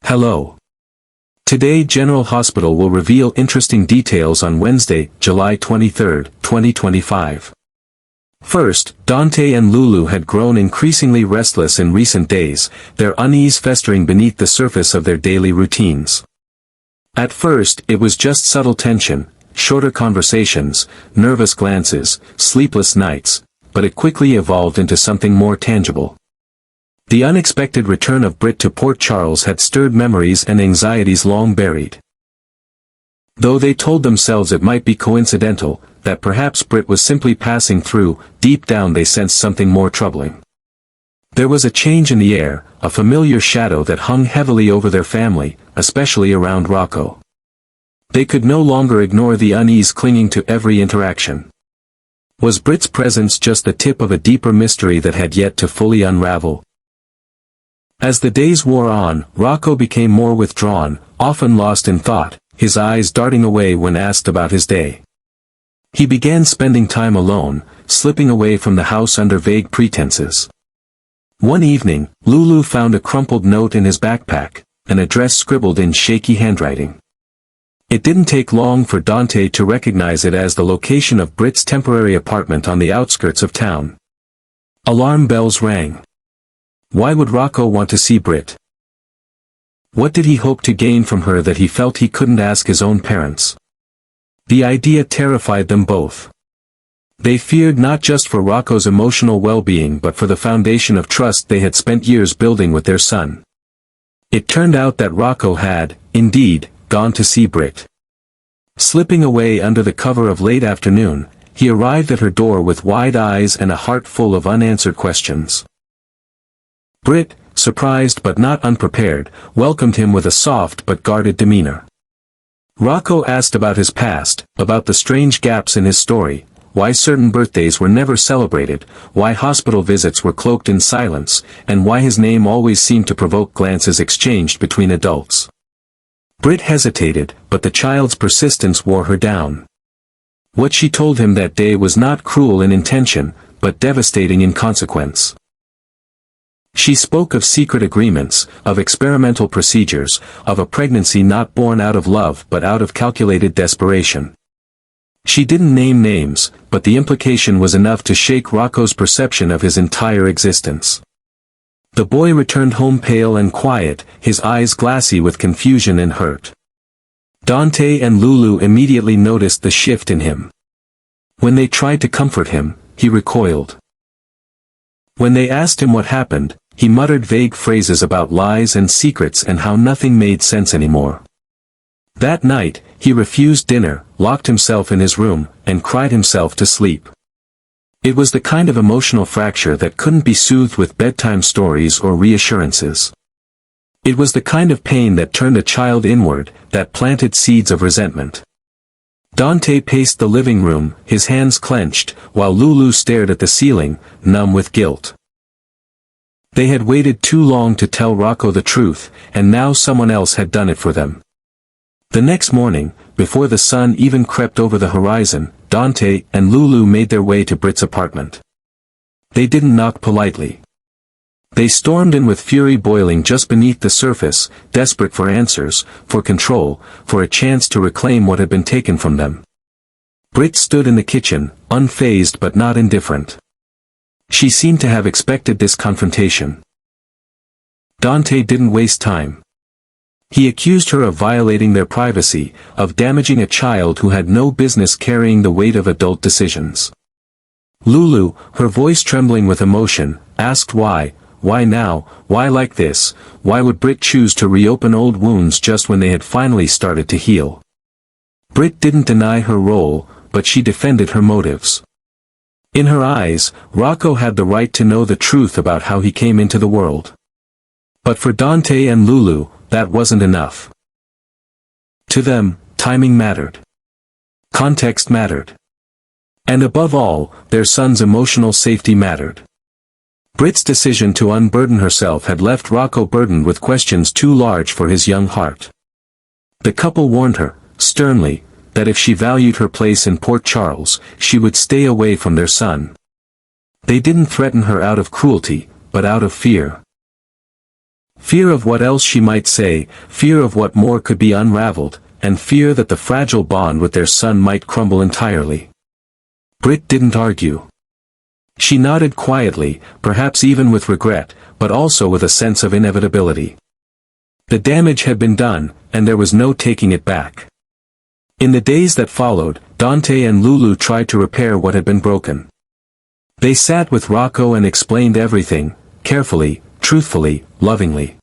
Hello. Today General Hospital will reveal interesting details on Wednesday, July 23, 2025. First, Dante and Lulu had grown increasingly restless in recent days, their unease festering beneath the surface of their daily routines. At first, it was just subtle tension, shorter conversations, nervous glances, sleepless nights, but it quickly evolved into something more tangible. The unexpected return of Britt to Port Charles had stirred memories and anxieties long buried. Though they told themselves it might be coincidental, that perhaps Britt was simply passing through, deep down they sensed something more troubling. There was a change in the air, a familiar shadow that hung heavily over their family, especially around Rocco. They could no longer ignore the unease clinging to every interaction. Was Britt's presence just the tip of a deeper mystery that had yet to fully unravel? As the days wore on, Rocco became more withdrawn, often lost in thought, his eyes darting away when asked about his day. He began spending time alone, slipping away from the house under vague pretenses. One evening, Lulu found a crumpled note in his backpack, an address scribbled in shaky handwriting. It didn't take long for Dante to recognize it as the location of Britt's temporary apartment on the outskirts of town. Alarm bells rang. Why would Rocco want to see Britt? What did he hope to gain from her that he felt he couldn't ask his own parents? The idea terrified them both. They feared not just for Rocco's emotional well-being but for the foundation of trust they had spent years building with their son. It turned out that Rocco had, indeed, gone to see Britt. Slipping away under the cover of late afternoon, he arrived at her door with wide eyes and a heart full of unanswered questions. Britt, surprised but not unprepared, welcomed him with a soft but guarded demeanor. Rocco asked about his past, about the strange gaps in his story, why certain birthdays were never celebrated, why hospital visits were cloaked in silence, and why his name always seemed to provoke glances exchanged between adults. Britt hesitated, but the child's persistence wore her down. What she told him that day was not cruel in intention, but devastating in consequence. She spoke of secret agreements, of experimental procedures, of a pregnancy not born out of love but out of calculated desperation. She didn't name names, but the implication was enough to shake Rocco's perception of his entire existence. The boy returned home pale and quiet, his eyes glassy with confusion and hurt. Dante and Lulu immediately noticed the shift in him. When they tried to comfort him, he recoiled. When they asked him what happened, he muttered vague phrases about lies and secrets and how nothing made sense anymore. That night, he refused dinner, locked himself in his room, and cried himself to sleep. It was the kind of emotional fracture that couldn't be soothed with bedtime stories or reassurances. It was the kind of pain that turned a child inward, that planted seeds of resentment. Dante paced the living room, his hands clenched, while Lulu stared at the ceiling, numb with guilt. They had waited too long to tell Rocco the truth, and now someone else had done it for them. The next morning, before the sun even crept over the horizon, Dante and Lulu made their way to Britt's apartment. They didn't knock politely. They stormed in with fury boiling just beneath the surface, desperate for answers, for control, for a chance to reclaim what had been taken from them. Britt stood in the kitchen, unfazed but not indifferent. She seemed to have expected this confrontation. Dante didn't waste time. He accused her of violating their privacy, of damaging a child who had no business carrying the weight of adult decisions. Lulu, her voice trembling with emotion, asked why now, why like this, why would Britt choose to reopen old wounds just when they had finally started to heal? Britt didn't deny her role, but she defended her motives. In her eyes, Rocco had the right to know the truth about how he came into the world. But for Dante and Lulu, that wasn't enough. To them, timing mattered. Context mattered. And above all, their son's emotional safety mattered. Britt's decision to unburden herself had left Rocco burdened with questions too large for his young heart. The couple warned her, sternly, that if she valued her place in Port Charles, she would stay away from their son. They didn't threaten her out of cruelty, but out of fear. Fear of what else she might say, fear of what more could be unraveled, and fear that the fragile bond with their son might crumble entirely. Britt didn't argue. She nodded quietly, perhaps even with regret, but also with a sense of inevitability. The damage had been done, and there was no taking it back. In the days that followed, Dante and Lulu tried to repair what had been broken. They sat with Rocco and explained everything, carefully, truthfully, lovingly.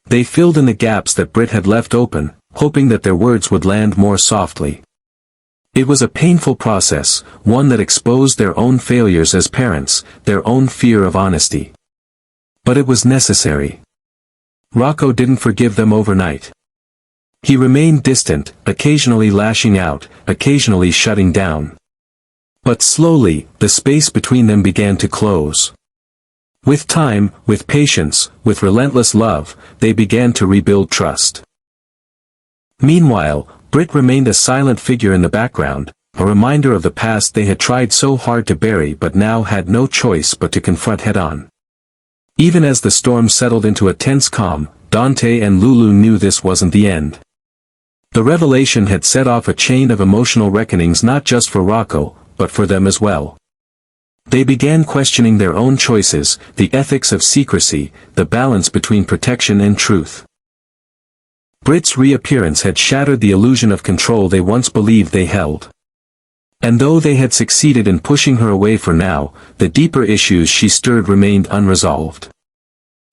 They filled in the gaps that Britt had left open, hoping that their words would land more softly. It was a painful process, one that exposed their own failures as parents, their own fear of honesty. But it was necessary. Rocco didn't forgive them overnight. He remained distant, occasionally lashing out, occasionally shutting down. But slowly, the space between them began to close. With time, with patience, with relentless love, they began to rebuild trust. Meanwhile, Britt remained a silent figure in the background, a reminder of the past they had tried so hard to bury but now had no choice but to confront head-on. Even as the storm settled into a tense calm, Dante and Lulu knew this wasn't the end. The revelation had set off a chain of emotional reckonings not just for Rocco, but for them as well. They began questioning their own choices, the ethics of secrecy, the balance between protection and truth. Britt's reappearance had shattered the illusion of control they once believed they held. And though they had succeeded in pushing her away for now, the deeper issues she stirred remained unresolved.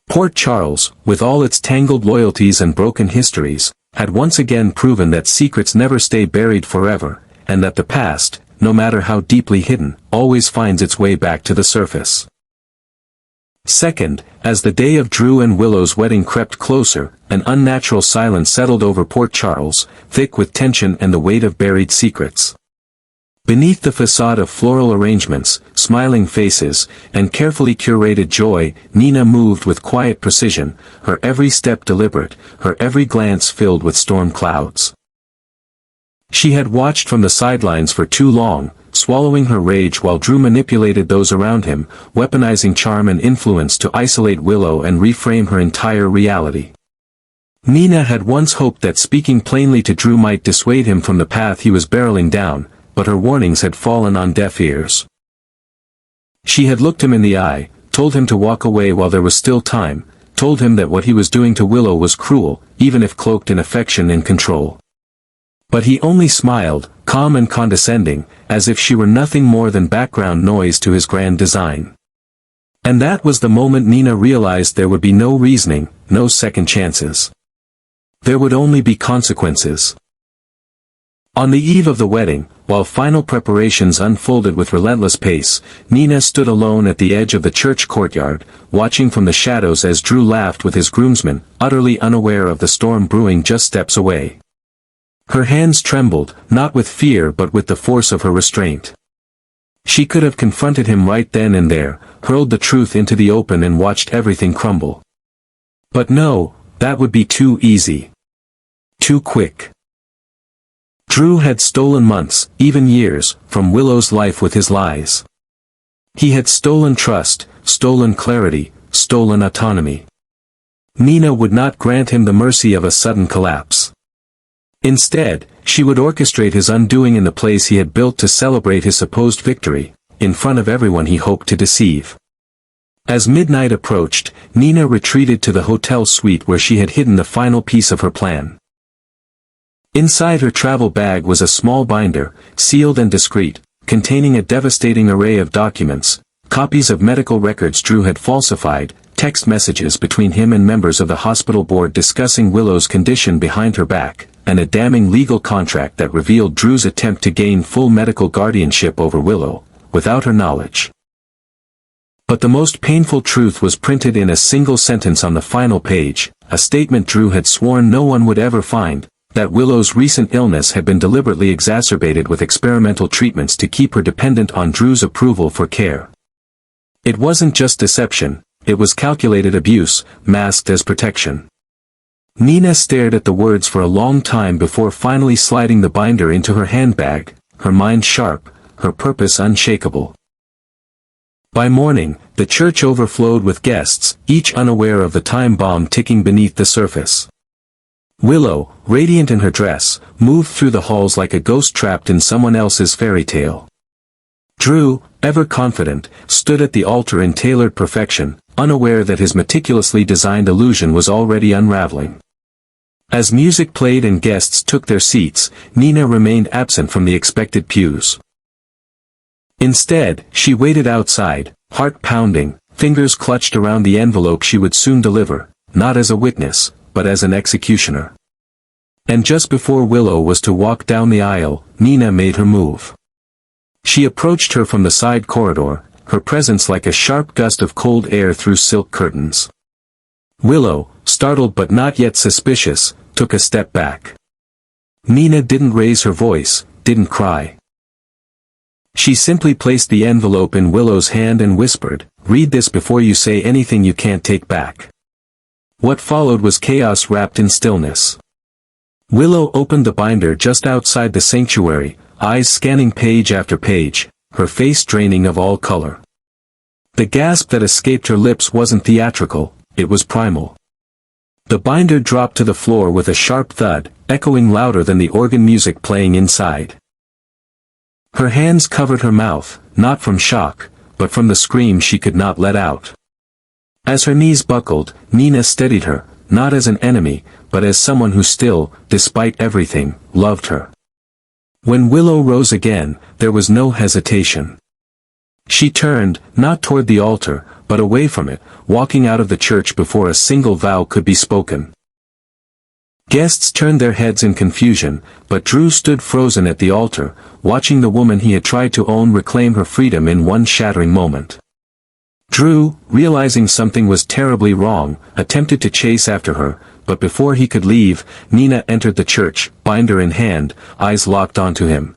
Port Charles, with all its tangled loyalties and broken histories, had once again proven that secrets never stay buried forever, and that the past, no matter how deeply hidden, always finds its way back to the surface. Second, as the day of Drew and Willow's wedding crept closer, an unnatural silence settled over Port Charles, thick with tension and the weight of buried secrets. Beneath the facade of floral arrangements, smiling faces, and carefully curated joy, Nina moved with quiet precision, her every step deliberate, her every glance filled with storm clouds. She had watched from the sidelines for too long, swallowing her rage while Drew manipulated those around him, weaponizing charm and influence to isolate Willow and reframe her entire reality. Nina had once hoped that speaking plainly to Drew might dissuade him from the path he was barreling down, but her warnings had fallen on deaf ears. She had looked him in the eye, told him to walk away while there was still time, told him that what he was doing to Willow was cruel, even if cloaked in affection and control. But he only smiled, calm and condescending, as if she were nothing more than background noise to his grand design. And that was the moment Nina realized there would be no reasoning, no second chances. There would only be consequences. On the eve of the wedding, while final preparations unfolded with relentless pace, Nina stood alone at the edge of the church courtyard, watching from the shadows as Drew laughed with his groomsmen, utterly unaware of the storm brewing just steps away. Her hands trembled, not with fear but with the force of her restraint. She could have confronted him right then and there, hurled the truth into the open and watched everything crumble. But no, that would be too easy. Too quick. Drew had stolen months, even years, from Willow's life with his lies. He had stolen trust, stolen clarity, stolen autonomy. Nina would not grant him the mercy of a sudden collapse. Instead, she would orchestrate his undoing in the place he had built to celebrate his supposed victory, in front of everyone he hoped to deceive. As midnight approached, Nina retreated to the hotel suite where she had hidden the final piece of her plan. Inside her travel bag was a small binder, sealed and discreet, containing a devastating array of documents, copies of medical records Drew had falsified, text messages between him and members of the hospital board discussing Willow's condition behind her back, and a damning legal contract that revealed Drew's attempt to gain full medical guardianship over Willow, without her knowledge. But the most painful truth was printed in a single sentence on the final page, a statement Drew had sworn no one would ever find, that Willow's recent illness had been deliberately exacerbated with experimental treatments to keep her dependent on Drew's approval for care. It wasn't just deception, it was calculated abuse, masked as protection. Nina stared at the words for a long time before finally sliding the binder into her handbag, her mind sharp, her purpose unshakable. By morning, the church overflowed with guests, each unaware of the time bomb ticking beneath the surface. Willow, radiant in her dress, moved through the halls like a ghost trapped in someone else's fairy tale. Drew, ever confident, stood at the altar in tailored perfection, unaware that his meticulously designed illusion was already unraveling. As music played and guests took their seats, Nina remained absent from the expected pews. Instead, she waited outside, heart pounding, fingers clutched around the envelope she would soon deliver, not as a witness, but as an executioner. And just before Willow was to walk down the aisle, Nina made her move. She approached her from the side corridor, her presence like a sharp gust of cold air through silk curtains. Willow, startled but not yet suspicious, took a step back. Nina didn't raise her voice, didn't cry. She simply placed the envelope in Willow's hand and whispered, "Read this before you say anything you can't take back." What followed was chaos wrapped in stillness. Willow opened the binder just outside the sanctuary, eyes scanning page after page, her face draining of all color. The gasp that escaped her lips wasn't theatrical, it was primal. The binder dropped to the floor with a sharp thud, echoing louder than the organ music playing inside. Her hands covered her mouth, not from shock, but from the scream she could not let out. As her knees buckled, Nina steadied her, not as an enemy, but as someone who still, despite everything, loved her. When Willow rose again, there was no hesitation. She turned, not toward the altar, but away from it, walking out of the church before a single vow could be spoken. Guests turned their heads in confusion, but Drew stood frozen at the altar, watching the woman he had tried to own reclaim her freedom in one shattering moment. Drew, realizing something was terribly wrong, attempted to chase after her, but before he could leave, Nina entered the church, binder in hand, eyes locked onto him.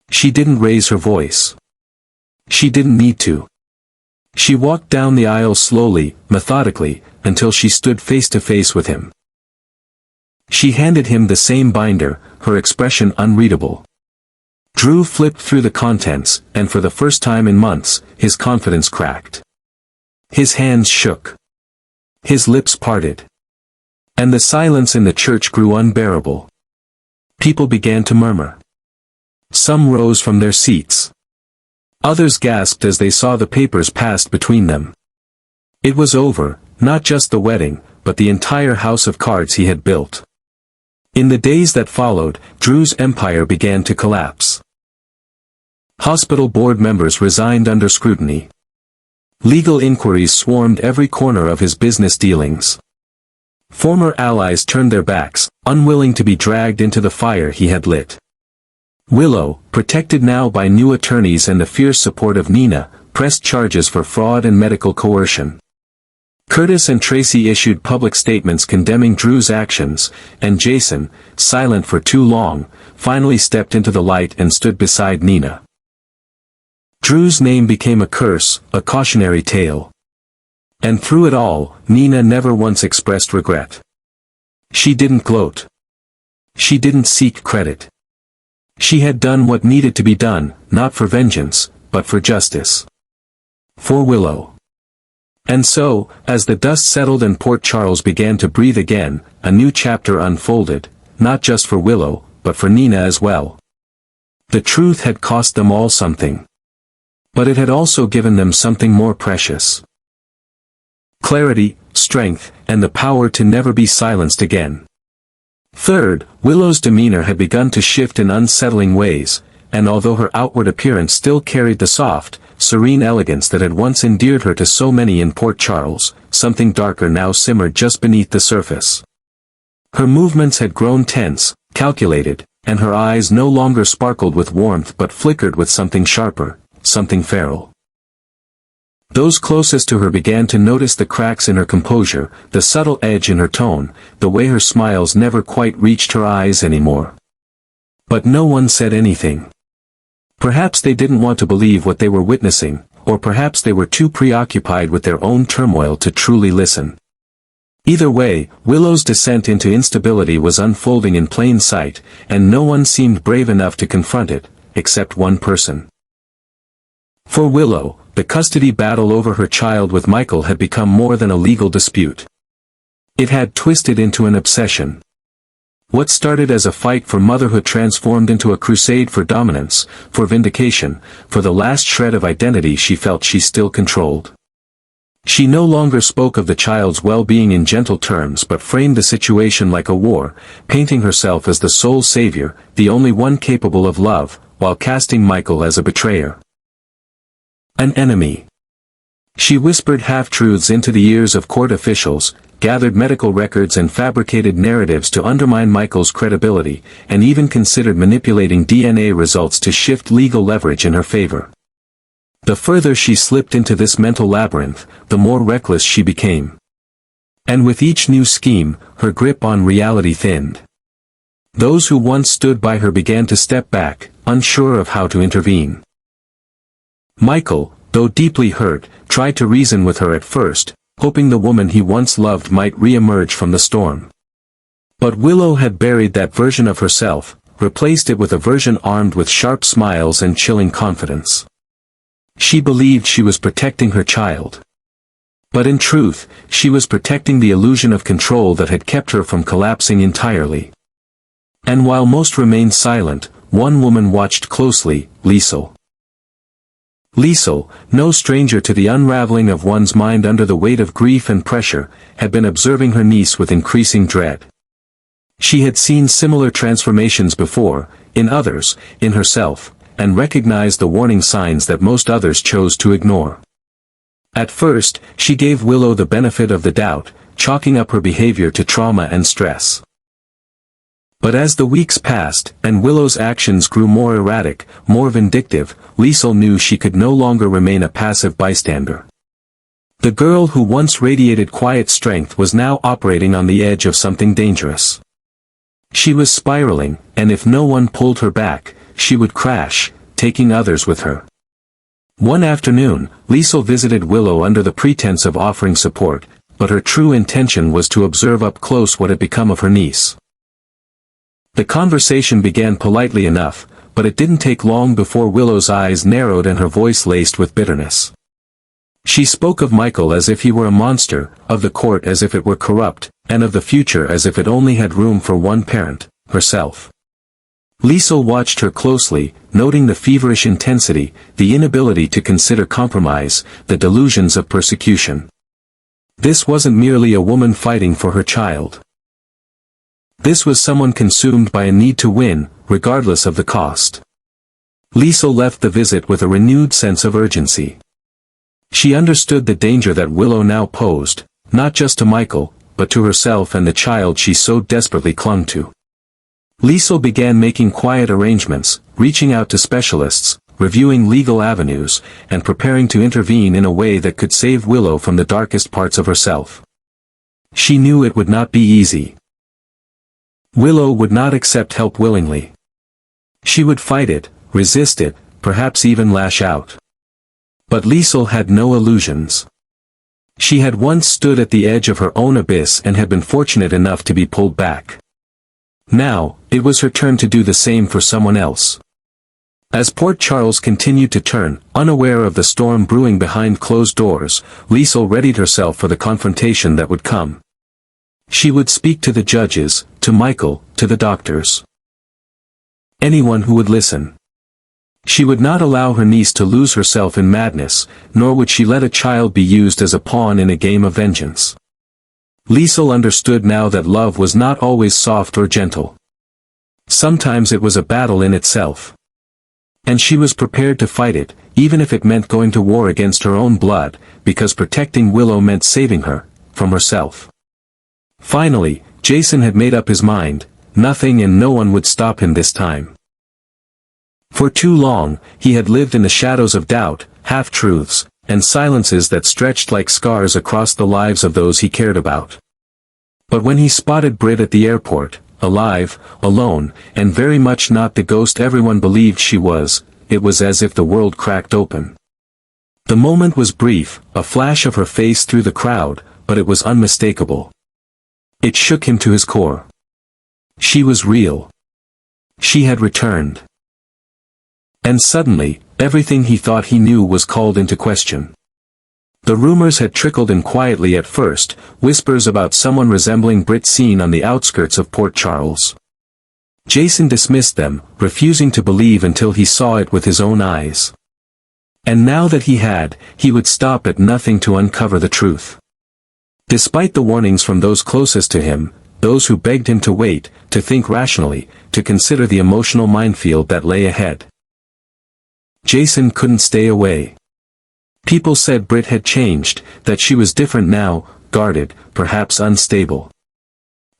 She didn't raise her voice. She didn't need to. She walked down the aisle slowly, methodically, until she stood face to face with him. She handed him the same binder, her expression unreadable. Drew flipped through the contents, and for the first time in months, his confidence cracked. His hands shook. His lips parted. And the silence in the church grew unbearable. People began to murmur. Some rose from their seats. Others gasped as they saw the papers passed between them. It was over, not just the wedding, but the entire house of cards he had built. In the days that followed, Drew's empire began to collapse. Hospital board members resigned under scrutiny. Legal inquiries swarmed every corner of his business dealings. Former allies turned their backs, unwilling to be dragged into the fire he had lit. Willow, protected now by new attorneys and the fierce support of Nina, pressed charges for fraud and medical coercion. Curtis and Tracy issued public statements condemning Drew's actions, and Jason, silent for too long, finally stepped into the light and stood beside Nina. Drew's name became a curse, a cautionary tale. And through it all, Nina never once expressed regret. She didn't gloat. She didn't seek credit. She had done what needed to be done, not for vengeance, but for justice. For Willow. And so, as the dust settled and Port Charles began to breathe again, a new chapter unfolded, not just for Willow, but for Nina as well. The truth had cost them all something. But it had also given them something more precious. Clarity, strength, and the power to never be silenced again. Third, Willow's demeanor had begun to shift in unsettling ways, and although her outward appearance still carried the soft, serene elegance that had once endeared her to so many in Port Charles, something darker now simmered just beneath the surface. Her movements had grown tense, calculated, and her eyes no longer sparkled with warmth but flickered with something sharper, something feral. Those closest to her began to notice the cracks in her composure, the subtle edge in her tone, the way her smiles never quite reached her eyes anymore. But no one said anything. Perhaps they didn't want to believe what they were witnessing, or perhaps they were too preoccupied with their own turmoil to truly listen. Either way, Willow's descent into instability was unfolding in plain sight, and no one seemed brave enough to confront it, except one person. For Willow, the custody battle over her child with Michael had become more than a legal dispute. It had twisted into an obsession. What started as a fight for motherhood transformed into a crusade for dominance, for vindication, for the last shred of identity she felt she still controlled. She no longer spoke of the child's well-being in gentle terms but framed the situation like a war, painting herself as the sole savior, the only one capable of love, while casting Michael as a betrayer. An enemy. She whispered half-truths into the ears of court officials, gathered medical records and fabricated narratives to undermine Michael's credibility, and even considered manipulating DNA results to shift legal leverage in her favor. The further she slipped into this mental labyrinth, the more reckless she became. And with each new scheme, her grip on reality thinned. Those who once stood by her began to step back, unsure of how to intervene. Michael, though deeply hurt, tried to reason with her at first, hoping the woman he once loved might re-emerge from the storm. But Willow had buried that version of herself, replaced it with a version armed with sharp smiles and chilling confidence. She believed she was protecting her child. But in truth, she was protecting the illusion of control that had kept her from collapsing entirely. And while most remained silent, one woman watched closely, Liesel. Liesel, no stranger to the unraveling of one's mind under the weight of grief and pressure, had been observing her niece with increasing dread. She had seen similar transformations before, in others, in herself, and recognized the warning signs that most others chose to ignore. At first, she gave Willow the benefit of the doubt, chalking up her behavior to trauma and stress. But as the weeks passed, and Willow's actions grew more erratic, more vindictive, Liesel knew she could no longer remain a passive bystander. The girl who once radiated quiet strength was now operating on the edge of something dangerous. She was spiraling, and if no one pulled her back, she would crash, taking others with her. One afternoon, Liesel visited Willow under the pretense of offering support, but her true intention was to observe up close what had become of her niece. The conversation began politely enough, but it didn't take long before Willow's eyes narrowed and her voice laced with bitterness. She spoke of Michael as if he were a monster, of the court as if it were corrupt, and of the future as if it only had room for one parent, herself. Liesel watched her closely, noting the feverish intensity, the inability to consider compromise, the delusions of persecution. This wasn't merely a woman fighting for her child. This was someone consumed by a need to win, regardless of the cost. Liesel left the visit with a renewed sense of urgency. She understood the danger that Willow now posed, not just to Michael, but to herself and the child she so desperately clung to. Liesel began making quiet arrangements, reaching out to specialists, reviewing legal avenues, and preparing to intervene in a way that could save Willow from the darkest parts of herself. She knew it would not be easy. Willow would not accept help willingly. She would fight it, resist it, perhaps even lash out. But Liesel had no illusions. She had once stood at the edge of her own abyss and had been fortunate enough to be pulled back. Now, it was her turn to do the same for someone else. As Port Charles continued to turn, unaware of the storm brewing behind closed doors, Liesel readied herself for the confrontation that would come. She would speak to the judges, to Michael, to the doctors. Anyone who would listen. She would not allow her niece to lose herself in madness, nor would she let a child be used as a pawn in a game of vengeance. Liesel understood now that love was not always soft or gentle. Sometimes it was a battle in itself. And she was prepared to fight it, even if it meant going to war against her own blood, because protecting Willow meant saving her, from herself. Finally, Jason had made up his mind, nothing and no one would stop him this time. For too long, he had lived in the shadows of doubt, half-truths, and silences that stretched like scars across the lives of those he cared about. But when he spotted Britt at the airport, alive, alone, and very much not the ghost everyone believed she was, it was as if the world cracked open. The moment was brief, a flash of her face through the crowd, but it was unmistakable. It shook him to his core. She was real. She had returned. And suddenly, everything he thought he knew was called into question. The rumors had trickled in quietly at first, whispers about someone resembling Britt seen on the outskirts of Port Charles. Jason dismissed them, refusing to believe until he saw it with his own eyes. And now that he would stop at nothing to uncover the truth. Despite the warnings from those closest to him, those who begged him to wait, to think rationally, to consider the emotional minefield that lay ahead. Jason couldn't stay away. People said Britt had changed, that she was different now, guarded, perhaps unstable.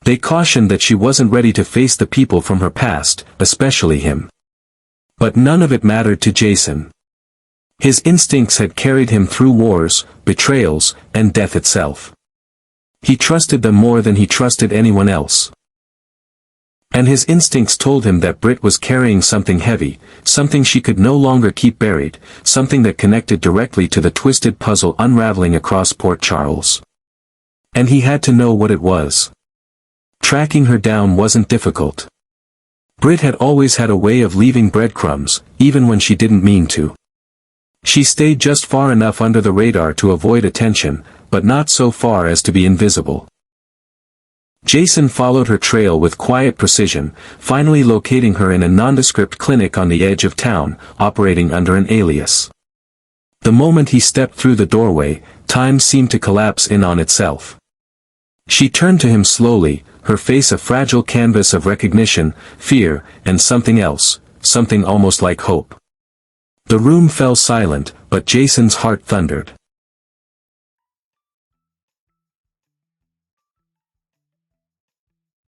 They cautioned that she wasn't ready to face the people from her past, especially him. But none of it mattered to Jason. His instincts had carried him through wars, betrayals, and death itself. He trusted them more than he trusted anyone else. And his instincts told him that Britt was carrying something heavy, something she could no longer keep buried, something that connected directly to the twisted puzzle unraveling across Port Charles. And he had to know what it was. Tracking her down wasn't difficult. Britt had always had a way of leaving breadcrumbs, even when she didn't mean to. She stayed just far enough under the radar to avoid attention, but not so far as to be invisible. Jason followed her trail with quiet precision, finally locating her in a nondescript clinic on the edge of town, operating under an alias. The moment he stepped through the doorway, time seemed to collapse in on itself. She turned to him slowly, her face a fragile canvas of recognition, fear, and something else, something almost like hope. The room fell silent, but Jason's heart thundered.